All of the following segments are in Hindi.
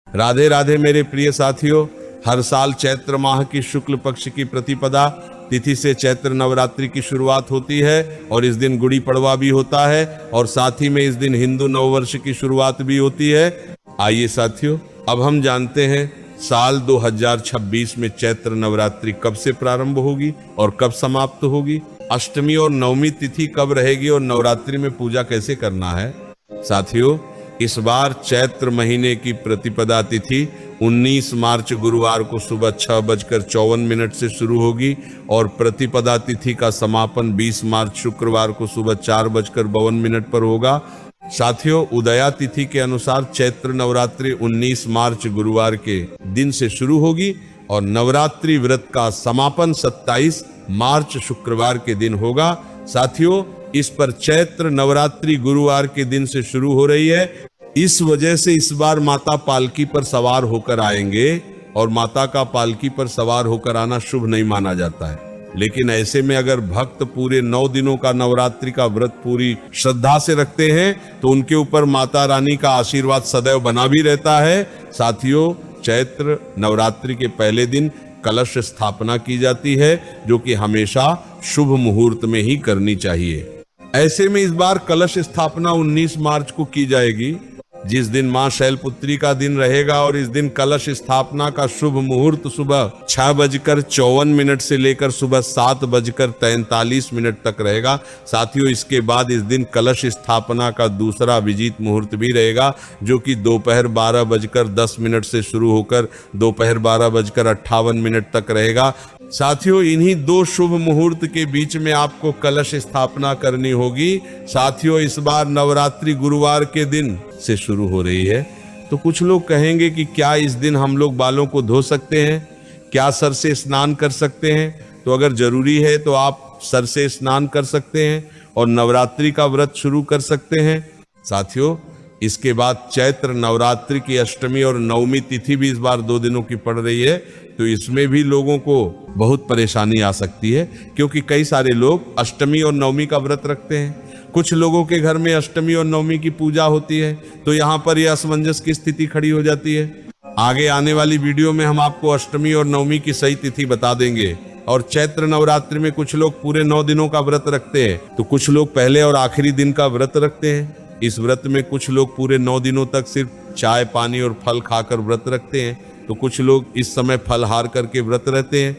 राधे राधे मेरे प्रिय साथियों, हर साल चैत्र माह की शुक्ल पक्ष की प्रतिपदा तिथि से चैत्र नवरात्रि की शुरुआत होती है और इस दिन गुड़ी पड़वा भी होता है और साथ ही में इस दिन हिंदू नववर्ष की शुरुआत भी होती है। आइए साथियों, अब हम जानते हैं साल 2026 में चैत्र नवरात्रि कब से प्रारंभ होगी और कब समाप्त होगी, अष्टमी और नवमी तिथि कब रहेगी और नवरात्रि में पूजा कैसे करना है। साथियों, इस बार चैत्र महीने की प्रतिपदा तिथि 19 मार्च गुरुवार को सुबह 6:54 से शुरू होगी और प्रतिपदा तिथि का समापन 20 मार्च शुक्रवार को सुबह 4:52 पर होगा। साथियों, उदया तिथि के अनुसार चैत्र नवरात्रि 19 मार्च गुरुवार के दिन से शुरू होगी और नवरात्रि व्रत का समापन 27 मार्च शुक्रवार के दिन होगा। साथियों, इस पर चैत्र नवरात्रि गुरुवार के दिन से शुरू हो रही है। इस वजह से इस बार माता पालकी पर सवार होकर आएंगे और माता का पालकी पर सवार होकर आना शुभ नहीं माना जाता है। लेकिन ऐसे में अगर भक्त पूरे 9 दिनों का नवरात्रि का व्रत पूरी श्रद्धा से रखते हैं तो उनके ऊपर माता रानी का आशीर्वाद सदैव बना भी रहता है। साथियों, चैत्र नवरात्रि के पहले दिन कलश स्थापना की जाती है, जो कि हमेशा शुभ मुहूर्त में ही करनी चाहिए। ऐसे में इस बार कलश स्थापना 19 मार्च को की जाएगी, जिस दिन मां शैलपुत्री का दिन रहेगा और इस दिन कलश स्थापना का शुभ मुहूर्त सुबह 6:54 से लेकर सुबह 7:43 तक रहेगा। साथियों, इसके बाद इस दिन कलश स्थापना का दूसरा विजित मुहूर्त भी रहेगा, जो कि दोपहर 12:10 से शुरू होकर दोपहर 12:58 तक रहेगा। साथियों, इन्हीं 2 शुभ मुहूर्त के बीच में आपको कलश स्थापना करनी होगी। साथियों, इस बार नवरात्रि गुरुवार के दिन से शुरू हो रही है, तो कुछ लोग कहेंगे कि क्या इस दिन हम लोग बालों को धो सकते हैं, क्या सर से स्नान कर सकते हैं? तो अगर जरूरी है तो आप सर से स्नान कर सकते हैं और नवरात्रि का व्रत शुरू कर सकते हैं। साथियों, इसके बाद चैत्र नवरात्रि की अष्टमी और नवमी तिथि भी इस बार 2 दिनों की पड़ रही है, तो इसमें भी लोगों को बहुत परेशानी आ सकती है, क्योंकि कई सारे लोग अष्टमी और नवमी का व्रत रखते हैं। कुछ लोगों के घर में अष्टमी और नवमी की पूजा होती है, तो यहाँ पर यह असमंजस की स्थिति खड़ी हो जाती है। आगे आने वाली वीडियो में हम आपको अष्टमी और नवमी की सही तिथि बता देंगे। और चैत्र नवरात्रि में कुछ लोग पूरे 9 दिनों का व्रत रखते हैं, तो कुछ लोग पहले और आखिरी दिन का व्रत रखते हैं। इस व्रत में कुछ लोग पूरे 9 दिनों तक सिर्फ चाय, पानी और फल खाकर व्रत रखते हैं, तो कुछ लोग इस समय फलहार करके व्रत रहते हैं।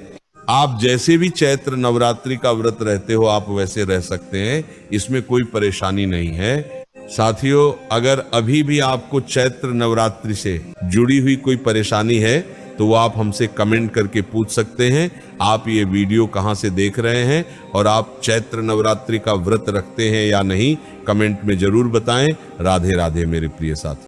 आप जैसे भी चैत्र नवरात्रि का व्रत रहते हो, आप वैसे रह सकते हैं, इसमें कोई परेशानी नहीं है। साथियों, अगर अभी भी आपको चैत्र नवरात्रि से जुड़ी हुई कोई परेशानी है तो वो आप हमसे कमेंट करके पूछ सकते हैं। आप ये वीडियो कहाँ से देख रहे हैं और आप चैत्र नवरात्रि का व्रत रखते हैं या नहीं, कमेंट में जरूर बताएं। राधे राधे मेरे प्रिय साथी।